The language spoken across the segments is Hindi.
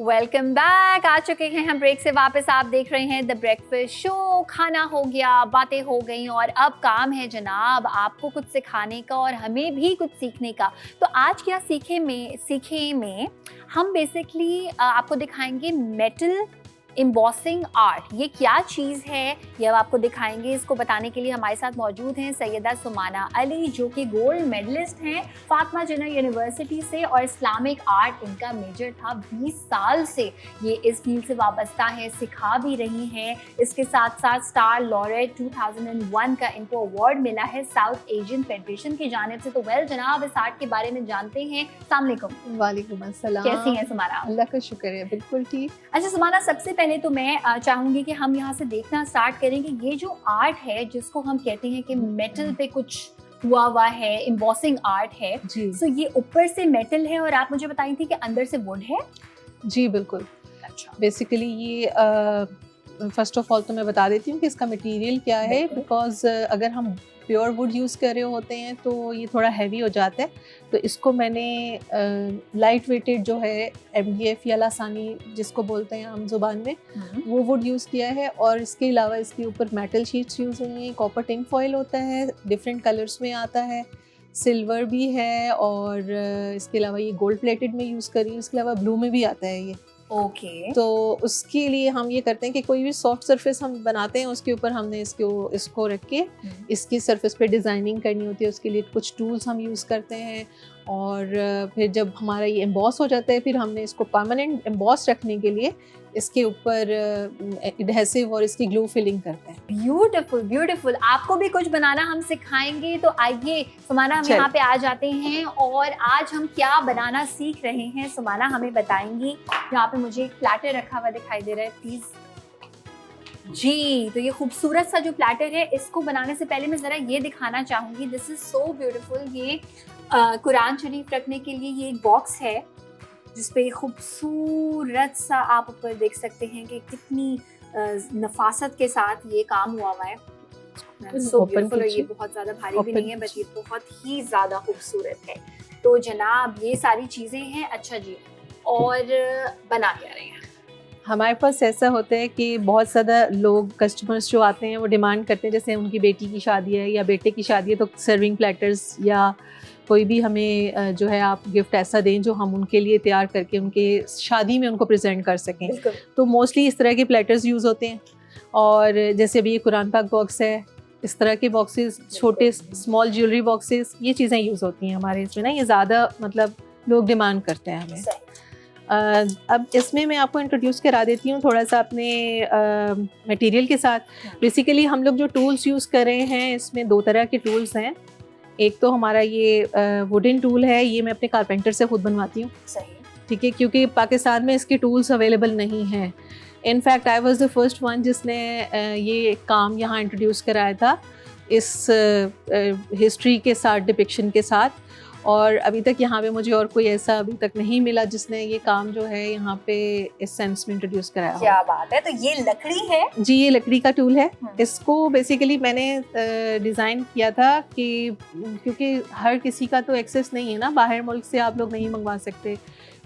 Welcome back. आ चुके हैं हम ब्रेक से वापस। आप देख रहे हैं द ब्रेकफास्ट शो। खाना हो गया, बातें हो गई और अब काम है जनाब आपको कुछ सिखाने का और हमें भी कुछ सीखने का। तो आज क्या सीखे में हम बेसिकली आपको दिखाएंगे मेटल एम्बॉसिंग आर्ट। ये क्या चीज़ है ये अब आपको दिखाएंगे। इसको बताने के लिए हमारे साथ मौजूद हैं सैयदा सुमाना अली, जो कि गोल्ड मेडलिस्ट हैं फातिमा जिन्ना यूनिवर्सिटी से और इस्लामिक आर्ट इनका मेजर था। 20 साल से ये इस फील्ड से वाबस्ता है, सिखा भी रही हैं। इसके साथ साथ स्टार लॉरेट 2001 का इनको अवार्ड मिला है साउथ एशियन फेडरेशन की जानिब से। तो वेल जनाब, इस आर्ट के बारे में जानते हैं। अस्सलाम वालेकुम। वालेकुम अस्सलाम। कैसी हैं सुमाना? अल्लाह का शुक्र है, बिल्कुल ठीक। अच्छा सुमाना, सबसे पहले तो मैं चाहूंगी कि हम यहाँ से देखना स्टार्ट करें कि ये जो आर्ट है जिसको हम कहते हैं कि मेटल पे कुछ हुआ है, एम्बॉसिंग आर्ट है जी। सो ये ऊपर से मेटल है और आप मुझे बताई थी कि अंदर से वुड है। जी बिल्कुल। अच्छा, बेसिकली ये फर्स्ट ऑफ ऑल तो मैं बता देती हूँ कि इसका मटेरियल क्या है, बिकॉज अगर हम प्योर वुड यूज़ कर रहे होते हैं तो ये थोड़ा हैवी हो जाता है। तो इसको मैंने लाइट वेटेड जो है MDF या लासानी जिसको बोलते हैं आम जुबान में, वो वुड यूज़ किया है। और इसके अलावा इसके ऊपर मेटल शीट्स यूज़ हुई हैं। कॉपर टिन फॉयल होता है, डिफरेंट कलर्स में आता है, सिल्वर भी है और इसके अलावा ये गोल्ड प्लेटेड में यूज़ करी, इसके अलावा ब्लू में भी आता है ये। ओके तो उसके लिए हम ये करते हैं कि कोई भी सॉफ्ट सरफेस हम बनाते हैं उसके ऊपर हमने इसको रख के इसकी सरफेस पे डिज़ाइनिंग करनी होती है। उसके लिए कुछ टूल्स हम यूज़ करते हैं और फिर जब हमारा ये एम्बॉस हो जाता है फिर हमने इसको परमानेंट एम्बॉस रखने के लिए इसके ऊपर एडहेसिव और इसकी ग्लू फिलिंग करते हैं। Beautiful beautiful. आपको भी कुछ बनाना हम सिखाएंगे। तो आइए सुमाना, हम यहाँ पे आ जाते हैं और आज हम क्या बनाना सीख रहे हैं सुमाना हमें बताएंगी। यहाँ पे मुझे एक प्लेटर रखा हुआ दिखाई दे रहा है, प्लीज जी। तो ये खूबसूरत सा जो प्लेटर है, इसको बनाने से पहले मैं जरा ये दिखाना चाहूंगी। This is so beautiful. ये कुरान शरीफ रखने के लिए ये एक बॉक्स है जिसपे खूबसूरत सा आप ऊपर देख सकते हैं कि कितनी नफासत के साथ ये काम हुआ है। So beautiful. और ये बहुत ज़्यादा भारी भी नहीं है, बट ये बहुत ही ज़्यादा खूबसूरत है। तो जनाब ये सारी चीज़ें हैं। अच्छा जी, और बना क्या रहे हैं? हमारे पास ऐसा होता है कि बहुत ज़्यादा लोग कस्टमर्स जो आते हैं वो डिमांड करते हैं, जैसे उनकी बेटी की शादी है या बेटे की शादी है तो सर्विंग प्लेटर्स या कोई भी हमें जो है आप गिफ्ट ऐसा दें जो हम उनके लिए तैयार करके उनके शादी में उनको प्रेजेंट कर सकें। तो मोस्टली इस तरह के प्लेटर्स यूज़ होते हैं। और जैसे अभी ये कुरान पाक बॉक्स है, इस तरह के बॉक्सेस, छोटे स्मॉल ज्वेलरी बॉक्सेस, ये चीज़ें यूज़ होती हैं हमारे इसमें ना। ये ज़्यादा मतलब लोग डिमांड करते हैं हमें। अब इसमें मैं आपको इंट्रोड्यूस करा देती हूँ थोड़ा सा अपने मटेरियल के साथ। बेसिकली हम लोग जो टूल्स यूज़ कर रहे हैं इसमें दो तरह के टूल्स हैं। एक तो हमारा ये वुडन टूल है, ये मैं अपने कारपेंटर से खुद बनवाती हूँ। सही, ठीक है, क्योंकि पाकिस्तान में इसके टूल्स अवेलेबल नहीं हैं। In fact I was the first one जिसने ये काम यहाँ इंट्रोड्यूस कराया था इस हिस्ट्री के साथ, डिपिक्शन के साथ। और अभी तक यहाँ पे मुझे और कोई ऐसा अभी तक नहीं मिला जिसने ये काम जो है यहाँ पे इस सेंस में इंट्रोड्यूस कराया। क्या बात है। तो ये लकड़ी है जी, ये लकड़ी का टूल है। इसको बेसिकली मैंने डिज़ाइन किया था कि क्योंकि हर किसी का तो एक्सेस नहीं है ना, बाहर मुल्क से आप लोग नहीं मंगवा सकते।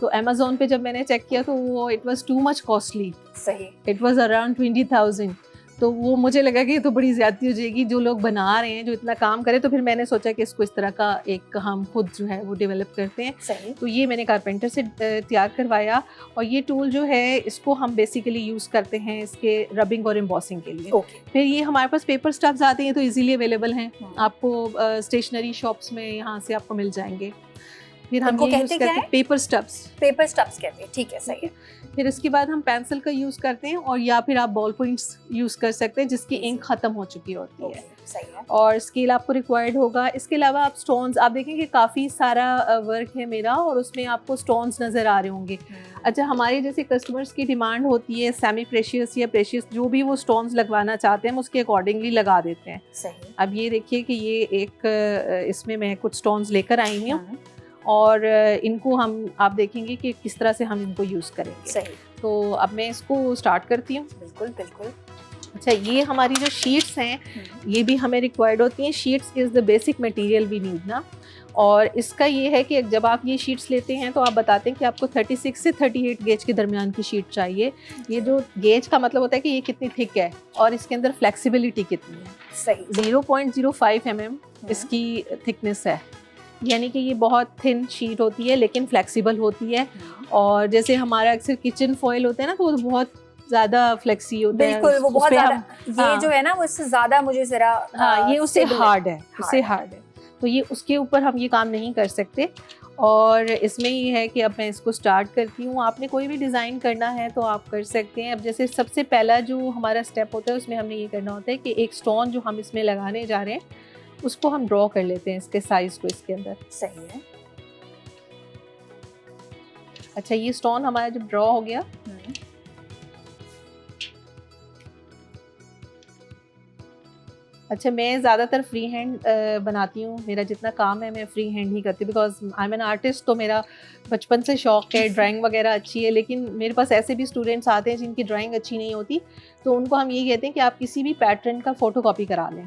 तो अमेज़ोन पे जब मैंने चेक किया तो वो it was too much costly. सही, इट वाज अराउंड 20,000। तो वो मुझे लगा कि ये तो बड़ी ज़्यादती हो जाएगी, जो लोग बना रहे हैं जो इतना काम करें। तो फिर मैंने सोचा कि इसको इस तरह का एक हम खुद जो है वो डेवलप करते हैं। सही। तो ये मैंने कारपेंटर से तैयार करवाया और ये टूल जो है इसको हम बेसिकली यूज़ करते हैं इसके रबिंग और एम्बॉसिंग के लिए। फिर ये हमारे पास पेपर स्टफ्स आते हैं तो इजीली अवेलेबल हैं, आपको स्टेशनरी शॉप्स में यहाँ से आपको मिल जाएंगे। फिर हम ये यूज़ करते हैं पेपर स्टब्स। पेपर स्टब्स कहते हैं, ठीक है, सही है। फिर इसके बाद हम पेंसिल का यूज़ करते हैं और या फिर आप बॉल पॉइंट्स यूज़ कर सकते हैं जिसकी इंक ख़त्म हो चुकी होती है। सही है। और स्केल आपको रिक्वायर्ड होगा। इसके अलावा आप स्टोन्स, आप देखेंगे काफ़ी सारा वर्क है मेरा और उसमें आपको स्टोन्स नज़र आ रहे होंगे। अच्छा, हमारे जैसे कस्टमर्स की डिमांड होती है सेमी प्रेशियस या प्रेशियस, जो भी वो स्टोन्स लगवाना चाहते हैं हम उसके अकॉर्डिंगली लगा देते हैं। सही। अब ये देखिए कि ये एक इसमें मैं कुछ स्टोन्स लेकर आई हूँ और इनको आप देखेंगे कि किस तरह से हम इनको यूज़ करेंगे। सही। तो अब मैं इसको स्टार्ट करती हूँ। बिल्कुल बिल्कुल। अच्छा, ये हमारी जो शीट्स हैं ये भी हमें रिक्वायर्ड होती हैं। Sheets is the basic material we need ना। और इसका ये है कि जब आप ये शीट्स लेते हैं तो आप बताते हैं कि आपको 36 से 38 गेज के दरमियान की शीट चाहिए। ये जो गेज का मतलब होता है कि ये कितनी थिक है और इसके अंदर फ्लेक्सिबिलिटी कितनी है। सही। 0.05 mm इसकी थिकनेस है, यानी कि ये बहुत थिन शीट होती है लेकिन फ्लेक्सिबल होती है। और जैसे हमारा अक्सर किचन फॉयल होता है ना, तो वो बहुत ज़्यादा फ्लेक्सी होता है। बिल्कुल, वो बहुत ज़्यादा, ये हाँ, जो है ना वो इससे ज़्यादा मुझे ज़रा हाँ, ये उससे हार्ड है, उससे हार्ड है, तो ये उसके ऊपर हम ये काम नहीं कर सकते। और इसमें ये है कि अब मैं इसको स्टार्ट करती हूँ। आपने कोई भी डिज़ाइन करना है तो आप कर सकते हैं। अब जैसे सबसे पहला जो हमारा स्टेप होता है उसमें हमने ये करना होता है कि एक स्टोन जो हम इसमें लगाने जा रहे हैं उसको हम ड्रॉ कर लेते हैं, इसके साइज़ को इसके अंदर। सही है। अच्छा, ये स्टोन हमारा जब ड्रॉ हो गया, अच्छा, मैं ज़्यादातर फ्री हैंड बनाती हूँ। मेरा जितना काम है मैं फ्री हैंड ही करती हूँ, because I am an artist. तो मेरा बचपन से शौक है, ड्राइंग वगैरह अच्छी है। लेकिन मेरे पास ऐसे भी स्टूडेंट्स आते हैं जिनकी ड्राइंग अच्छी नहीं होती, तो उनको हम ये कहते हैं कि आप किसी भी पैटर्न का फोटोकॉपी करा लें।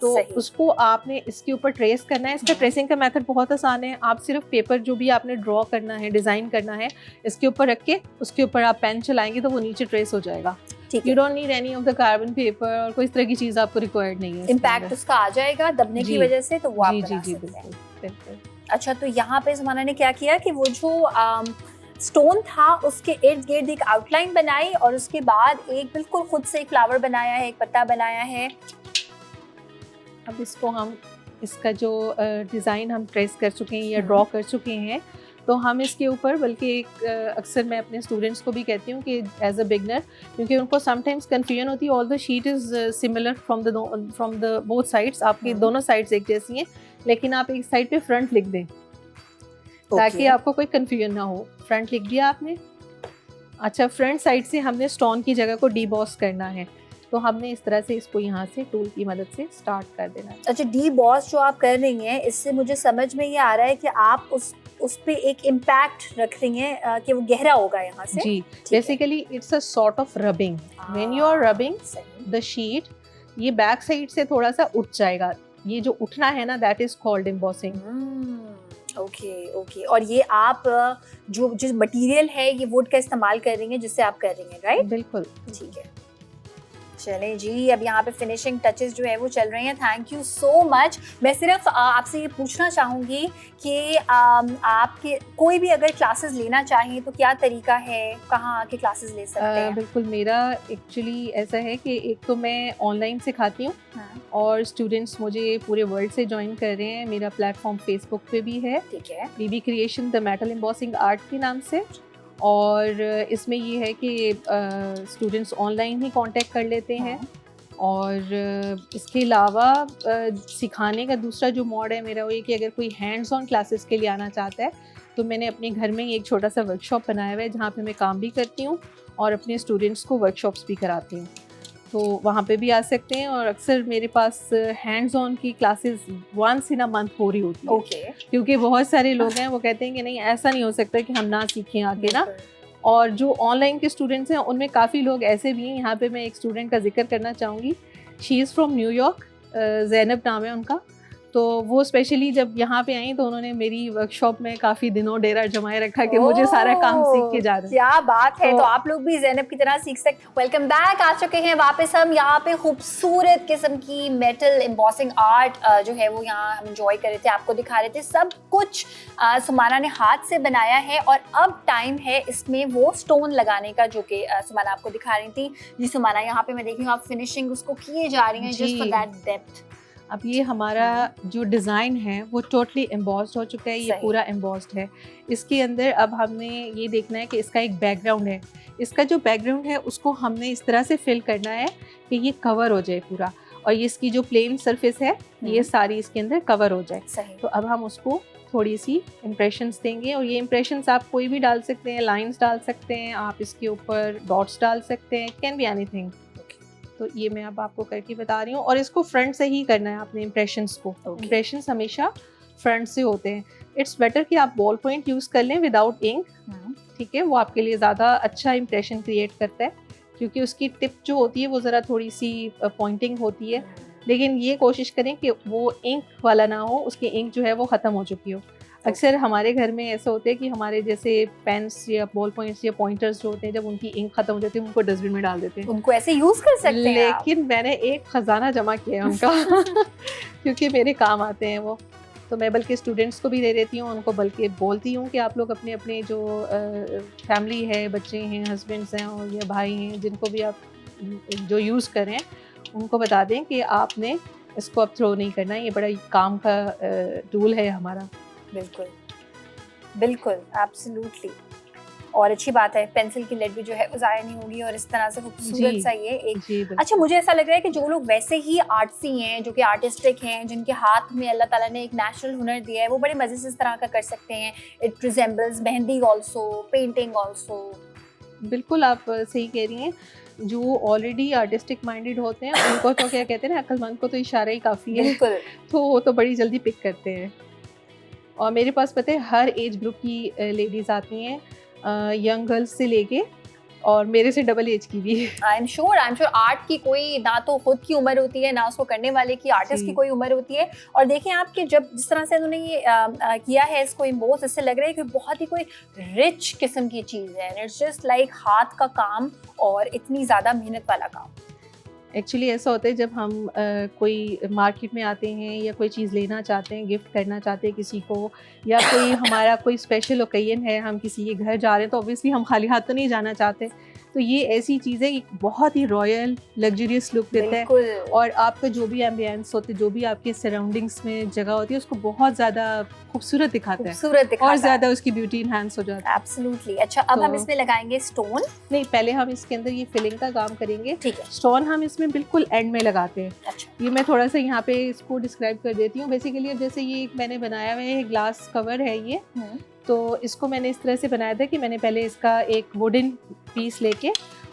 तो सही। उसको आपने इसके ऊपर ट्रेस करना है। इसका ट्रेसिंग का मेथड बहुत आसान है। आप सिर्फ पेपर जो भी आपने ड्रॉ करना है, डिज़ाइन करना है, इसके ऊपर रख के उसके ऊपर आप पेन चलाएंगे तो वो नीचे ट्रेस हो जाएगा। You don't need any of the carbon paper और कोई इस तरह की चीज़ आपको रिक्वायर्ड नहीं है। इम्पैक्ट उसका आ जाएगा दबने की वजह से, तो वो आप बना जी, सकते हैं। बिल्कुल। अच्छा, तो यहाँ पे ज़माना ने क्या किया कि वो जो स्टोन था उसके इर्द गिर्द एक आउटलाइन बनाई और उसके बाद एक बिल्कुल खुद से एक फ्लावर बनाया है, एक पत्ता बनाया है। अब इसको हम, इसका जो डिज़ाइन हम ट्रेस कर चुके हैं या ड्रॉ कर चुके हैं, तो हम इसके ऊपर, बल्कि एक अक्सर मैं अपने स्टूडेंट्स को भी कहती हूँ कि एज अ बिगनर, क्योंकि उनको समटाइम्स कन्फ्यूजन होती है। All the sheet is similar from the both sides. आपकी दोनों साइड्स एक जैसी हैं, लेकिन आप एक साइड पे फ्रंट लिख दें ताकि आपको कोई कन्फ्यूजन ना हो। फ्रंट लिख दिया आपने। अच्छा, फ्रंट साइड से हमने स्टोन की जगह को डीबॉस करना है, तो हमने इस तरह से इसको यहाँ से टूल की मदद से स्टार्ट कर देना है। अच्छा, डीबॉस जो आप कर रही हैं, इससे मुझे समझ में ये आ रहा है कि आप उस पे एक इम्पैक्ट रख रही हैं कि वो गहरा होगा यहाँ से। जी, basically it's a sort of rubbing. When you are rubbing the sheet, ये बैक साइड से थोड़ा सा उठ जाएगा। ये जो उठना है ना, that is called embossing. Okay. और ये आप जो मटेरियल है ये वुड का इस्तेमाल कर रही हैं जिससे आप कर रही हैं, राइट? बिल्कुल, ठीक है। चलें जी, अब यहाँ पे फिनिशिंग टचेस जो है वो चल रहे हैं। Thank you so much. मैं सिर्फ आपसे ये पूछना चाहूँगी कि आपके कोई भी अगर क्लासेस लेना चाहें तो क्या तरीका है, कहाँ आके क्लासेस ले सकते हैं? बिल्कुल, मेरा एक्चुअली ऐसा है कि एक तो मैं ऑनलाइन सिखाती हूँ और स्टूडेंट्स मुझे पूरे वर्ल्ड से ज्वाइन कर रहे हैं। मेरा प्लेटफॉर्म फेसबुक पे भी है, ठीक है, BB creation the metal embossing art के नाम से। और इसमें ये है कि स्टूडेंट्स ऑनलाइन ही कांटेक्ट कर लेते हैं। और इसके अलावा सिखाने का दूसरा जो मोड है मेरा, वो ये कि अगर कोई हैंड्स ऑन क्लासेस के लिए आना चाहता है तो मैंने अपने घर में ही एक छोटा सा वर्कशॉप बनाया हुआ है जहाँ पे मैं काम भी करती हूँ और अपने स्टूडेंट्स को वर्कशॉप्स भी कराती हूँ। तो वहाँ पे भी आ सकते हैं। और अक्सर मेरे पास हैंड्स ऑन की classes once in a month हो रही होती है, क्योंकि बहुत सारे लोग हैं वो कहते हैं कि नहीं, ऐसा नहीं हो सकता कि हम ना सीखें आके ना। और जो ऑनलाइन के स्टूडेंट्स हैं उनमें काफ़ी लोग ऐसे भी हैं। यहाँ पे मैं एक स्टूडेंट का जिक्र करना चाहूँगी। She is from New York, Zainab नाम है उनका। तो वो स्पेशली जब यहाँ पे आई तो उन्होंने मेरी वर्कशॉप में काफ़ी दिनों डेरा जमाए रखा कि मुझे सारा काम सीख के जा रहे हैं। क्या बात है। तो आप लोग भी ज़ैनब की तरह सीख सकते हैं। वेलकम बैक, आ चुके हैं वापस हम यहाँ पे। खूबसूरत किस्म की मेटल एम्बॉसिंग आर्ट जो है वो यहाँ हम एंजॉय कर रहे थे, आपको दिखा रहे थे। सब कुछ सुमाना ने हाथ से बनाया है और अब टाइम है इसमें वो स्टोन लगाने का जो कि सुमाना आपको दिखा रही थी। जी सुमाना, यहाँ पे मैं देख रही हूँ आप फिनिशिंग उसको किए जा रही हैं जस्ट फॉर दैट डेप्थ। अब ये हमारा जो डिज़ाइन है वो टोटली एम्बॉस्ड हो चुका है। ये पूरा एम्बॉस्ड है। इसके अंदर अब हमने ये देखना है कि इसका एक बैकग्राउंड है। इसका जो बैकग्राउंड है उसको हमने इस तरह से फिल करना है कि ये कवर हो जाए पूरा, और ये इसकी जो प्लेन सरफेस है ये सारी इसके अंदर कवर हो जाए। तो अब हम उसको थोड़ी सी इम्प्रेशंस देंगे, और ये इम्प्रेशंस आप कोई भी डाल सकते हैं, लाइंस डाल सकते हैं, आप इसके ऊपर डॉट्स डाल सकते हैं, कैन बी एनीथिंग। तो ये मैं अब आपको करके बता रही हूँ। और इसको फ्रंट से ही करना है आपने इम्प्रेशंस को। इम्प्रेशंस हमेशा फ्रंट से होते हैं। इट्स बेटर कि आप बॉल पॉइंट यूज़ कर लें विदाउट इंक, ठीक है, वो आपके लिए ज़्यादा अच्छा इम्प्रेशन क्रिएट करता है। क्योंकि उसकी टिप जो होती है वो ज़रा थोड़ी सी पॉइंटिंग होती है, लेकिन ये कोशिश करें कि वो इंक वाला ना हो, उसकी इंक जो है वो ख़त्म हो चुकी हो। अक्सर हमारे घर में ऐसा होता है कि हमारे जैसे पेन्स या बॉल पॉइंट्स या पॉइंटर्स जो होते हैं, जब उनकी इंक ख़त्म हो जाती है उनको डस्टबिन में डाल देते हैं। उनको ऐसे यूज़ कर सकते हैं आप। लेकिन मैंने एक ख़जाना जमा किया है उनका क्योंकि मेरे काम आते हैं वो। तो मैं बल्कि स्टूडेंट्स को भी दे देती हूँ, उनको बल्कि बोलती हूँ कि आप लोग अपने अपने जो फैमिली है, बच्चे हैं, हस्बैंड्स हैं और या भाई हैं, जिनको भी आप जो यूज़ करें उनको बता दें कि आपने इसको अब थ्रो नहीं करना है, ये बड़ा काम का टूल है हमारा। बिल्कुल बिल्कुल, एब्सोल्युटली। और अच्छी बात है, पेंसिल की लेड भी जो है वो ज़ाया नहीं होगी और इस तरह से खूबसूरत सा ये एक। अच्छा, मुझे ऐसा लग रहा है कि जो लोग वैसे ही आर्टसी हैं, जो कि आर्टिस्टिक हैं, जिनके हाथ में अल्लाह ताला ने एक नेचुरल हुनर दिया है, वो बड़े मज़े से इस तरह का कर सकते हैं। It resembles mehndi also, painting also. बिल्कुल आप सही कह रही हैं। जो ऑलरेडी आर्टिस्टिक माइंडेड होते हैं उनको तो क्या कहते हैं ना, अक्लमंद को तो इशारा ही काफ़ी है। बिल्कुल। तो वो तो बड़ी जल्दी पिक करते हैं। और मेरे पास पता है हर एज ग्रुप की लेडीज़ आती हैं, यंग गर्ल्स से लेके और मेरे से डबल एज की भी। आई एम श्योर आर्ट की कोई ना तो खुद की उम्र होती है, ना उसको करने वाले की, आर्टिस्ट की कोई उम्र होती है। और देखें आप कि जब जिस तरह से उन्होंने ये किया है इसको इम्बोस, इससे लग रहा है कि बहुत ही कोई रिच किस्म की चीज़ है। इट्स जस्ट लाइक हाथ का काम और इतनी ज़्यादा मेहनत वाला काम। एक्चुअली ऐसा होता है जब हम कोई मार्केट में आते हैं या कोई चीज़ लेना चाहते हैं, गिफ्ट करना चाहते हैं किसी को, या कोई हमारा कोई स्पेशल ओकेजन है, हम किसी के घर जा रहे हैं, तो ऑब्वियसली हम खाली हाथ तो नहीं जाना चाहते। तो ये ऐसी चीज़ है, बहुत ही रॉयल लग्जरियस लुक देता है और आपका जो भी एम्बियंस होते हैं, जो भी आपके सराउंडिंग्स में जगह होती है, उसको बहुत ज़्यादा खूबसूरत दिखाता है और ज़्यादा उसकी ब्यूटी इनहांस हो जाता है। एब्सोल्युटली। अच्छा, अब हम इसमें लगाएंगे स्टोन। नहीं, पहले हम इसके अंदर ये फिलिंग का काम करेंगे। ठीक है। स्टोन हम इसमें बिल्कुल एंड में लगाते हैं। अच्छा। ये मैं थोड़ा सा यहाँ पे इसको डिस्क्राइब कर देती हूँ। बेसिकली जैसे ये मैंने बनाया हुआ है, ग्लास कवर है ये, तो इसको मैंने इस तरह से बनाया था कि मैंने पहले इसका एक वुडन पीस लेके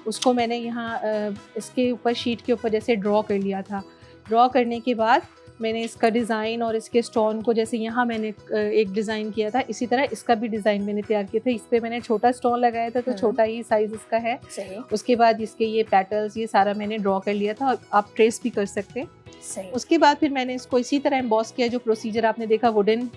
उसको मैंने यहाँ इसके ऊपर शीट के ऊपर जैसे ड्रॉ कर लिया था। ड्रॉ करने के बाद मैंने इसका डिज़ाइन और इसके स्टोन को, जैसे यहाँ मैंने एक डिज़ाइन किया था, इसी तरह इसका भी डिज़ाइन मैंने तैयार किया था। इस पर मैंने छोटा स्टोन लगाया था, तो छोटा ही साइज़ इसका है। उसके बाद इसके ये पेटल्स, ये सारा मैंने ड्रॉ कर लिया था, आप ट्रेस भी कर सकते हैं। उसके बाद फिर मैंने इसको इसी तरह एम्बॉस किया, जो प्रोसीजर आपने देखा वुडन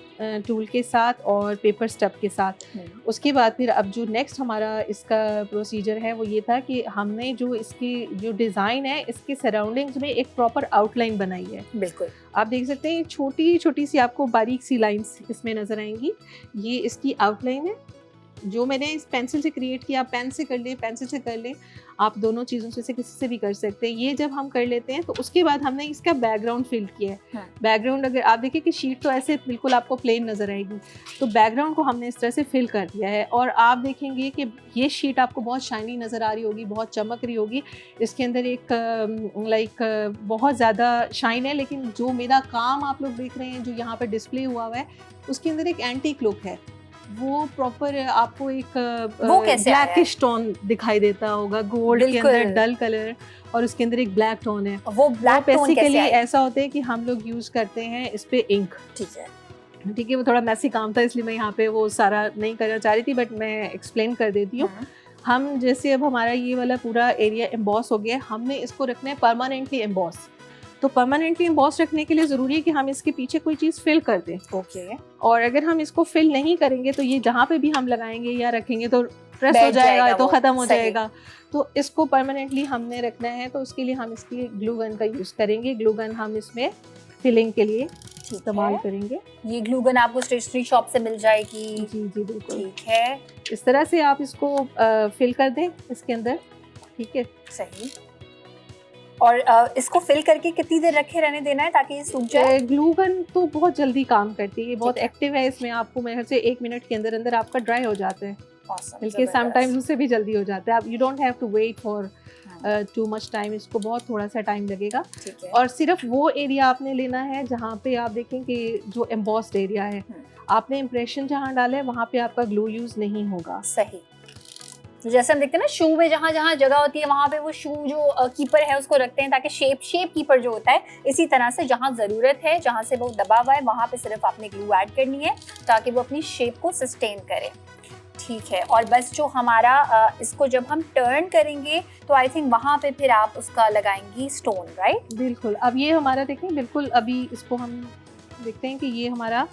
टूल के साथ और पेपर स्टब के साथ। उसके बाद फिर अब जो नेक्स्ट हमारा इसका प्रोसीजर है वो ये था कि हमने जो इसकी जो डिज़ाइन है, इसके सराउंडिंग्स में एक प्रॉपर आउटलाइन बनाई है। बिल्कुल आप देख सकते हैं, छोटी छोटी सी आपको बारीक सी लाइंस इसमें नज़र आएंगी। ये इसकी आउटलाइन है जो मैंने इस पेंसिल से क्रिएट किया। आप पेन से कर लें, पेंसिल से कर लें, आप दोनों चीज़ों से किसी से भी कर सकते हैं। ये जब हम कर लेते हैं तो उसके बाद हमने इसका बैकग्राउंड फिल किया है। बैकग्राउंड अगर आप देखिए कि शीट तो ऐसे बिल्कुल आपको प्लेन नज़र आएगी, तो बैकग्राउंड को हमने इस तरह से फिल कर दिया है। और आप देखेंगे कि ये शीट आपको बहुत शाइनी नज़र आ रही होगी, बहुत चमक रही होगी। इसके अंदर एक बहुत ज़्यादा शाइन है, लेकिन जो मेरा काम आप लोग देख रहे हैं जो यहाँ पर डिस्प्ले हुआ है, उसके अंदर एक एंटीक लुक है। वो प्रॉपर आपको एक ब्लैकिश टोन दिखाई देता होगा, गोल्ड के अंदर डल कलर और उसके अंदर एक ब्लैक टोन है। वो ब्लैक बेसिकली ऐसा होता है कि हम लोग यूज करते हैं इस पे इंक। ठीक है, वो थोड़ा मैसी काम था इसलिए मैं यहाँ पे वो सारा नहीं करना चाह रही थी, बट मैं एक्सप्लेन कर देती हूँ। हम जैसे अब हमारा ये वाला पूरा एरिया एम्बॉस हो गया, हमने इसको रखना है परमानेंटली एम्बॉस। तो परमानेंटली एम्बॉस रखने के लिए ज़रूरी है कि हम इसके पीछे कोई चीज़ फिल कर दें। ओके। और अगर हम इसको फिल नहीं करेंगे तो ये जहाँ पे भी हम लगाएंगे या रखेंगे तो प्रेस हो जाएगा, तो ख़त्म हो जाएगा। तो इसको परमानेंटली हमने रखना है, तो उसके लिए हम इसकी ग्लू गन का यूज़ करेंगे। ग्लू गन हम इसमें फिलिंग के लिए इस्तेमाल करेंगे। ये ग्लू गन आपको स्टेशनरी शॉप से मिल जाएगी। जी बिल्कुल। ठीक है, इस तरह से आप इसको फिल कर दें इसके अंदर। ठीक है, सही। और इसको फिल करके कितनी देर रखे रहने देना है ताकि ये सूख जाए? ग्लू गन तो बहुत जल्दी काम करती है, बहुत एक्टिव है। इसमें आपको मेरे से 1 मिनट के अंदर अंदर आपका ड्राई हो जाता है। बल्कि समटाइम्स उससे भी जल्दी हो जाता है। You don't have to wait for too much time, इसको बहुत थोड़ा सा टाइम लगेगा। और सिर्फ वो एरिया आपने लेना है जहाँ पे आप देखें कि जो एम्बॉस्ड एरिया है, आपने इम्प्रेशन जहाँ डाला है वहाँ पे आपका ग्लू यूज नहीं होगा। सही। जैसे हम देखते हैं ना शू में जहाँ जहाँ जगह होती है वहाँ पे वो शू जो कीपर है उसको रखते हैं ताकि शेप कीपर जो होता है, इसी तरह से जहाँ ज़रूरत है, जहाँ से वो दबा हुआ है, वहाँ पे सिर्फ आपने ग्लू ऐड करनी है ताकि वो अपनी शेप को सस्टेन करे। ठीक है, और बस जो हमारा इसको जब हम टर्न करेंगे तो आई थिंक वहाँ पे फिर आप उसका लगाएंगी स्टोन, राइट? बिल्कुल। अब ये हमारा देखें, बिल्कुल अभी इसको हम देखते हैं कि ये हमारा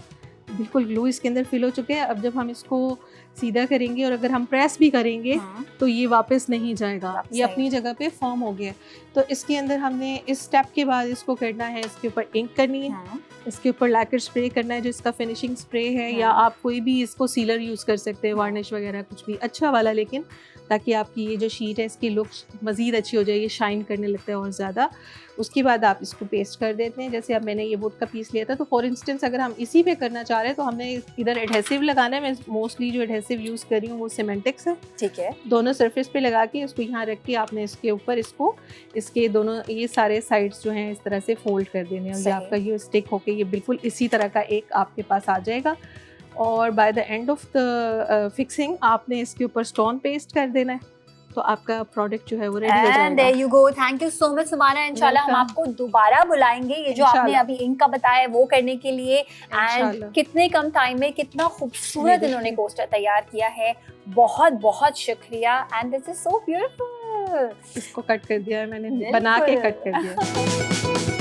बिल्कुल ग्लू इसके अंदर फिल हो चुके हैं। अब जब हम इसको सीधा करेंगे और अगर हम प्रेस भी करेंगे तो ये वापस नहीं जाएगा, ये अपनी जगह पे फॉर्म हो गया। तो इसके अंदर हमने इस स्टेप के बाद इसको करना है, इसके ऊपर इंक करनी है, इसके ऊपर लैकर स्प्रे करना है जो इसका फिनिशिंग स्प्रे है, या आप कोई भी इसको सीलर यूज़ कर सकते हैं, वार्निश वगैरह कुछ भी अच्छा वाला, लेकिन ताकि आपकी ये जो शीट है इसकी लुक मज़ीद अच्छी हो जाए, ये शाइन करने लगता है और ज़्यादा। उसके बाद आप इसको पेस्ट कर देते हैं। जैसे अब मैंने ये वुड का पीस लिया था, तो फॉर इंस्टेंस अगर हम इसी पे करना चाह रहे हैं तो हमने इधर एडहेसिव लगाना है। मैं मोस्टली जो एडहेसिव यूज़ कर रही हूँ वो सिमेंटिक्स है, ठीक है। दोनों सरफेस पे लगा के इसको यहाँ रख के आपने इसके ऊपर इसको इसके दोनों ये सारे साइड्स जो हैं इस तरह से फोल्ड कर देने हैं, और ये आपका ये स्टिक होके ये बिल्कुल इसी तरह का एक आपके पास आ जाएगा। और by the end of the fixing आपने इसके ऊपर स्टोन पेस्ट कर देना है, तो आपका प्रोडक्ट जो है वो रेडी हो जाएगा। And there you go. Thank you so much Sumana. इंशाल्लाह हम आपको दोबारा बुलाएंगे ये जो आपने अभी इंक का बताया है वो करने के लिए। एंड कितने कम टाइम में कितना खूबसूरत इन्होंने कोस्टर तैयार किया है, बहुत बहुत शुक्रिया। And this is so beautiful. इसको कट कर दिया है मैंने, बना के कट कर दिया।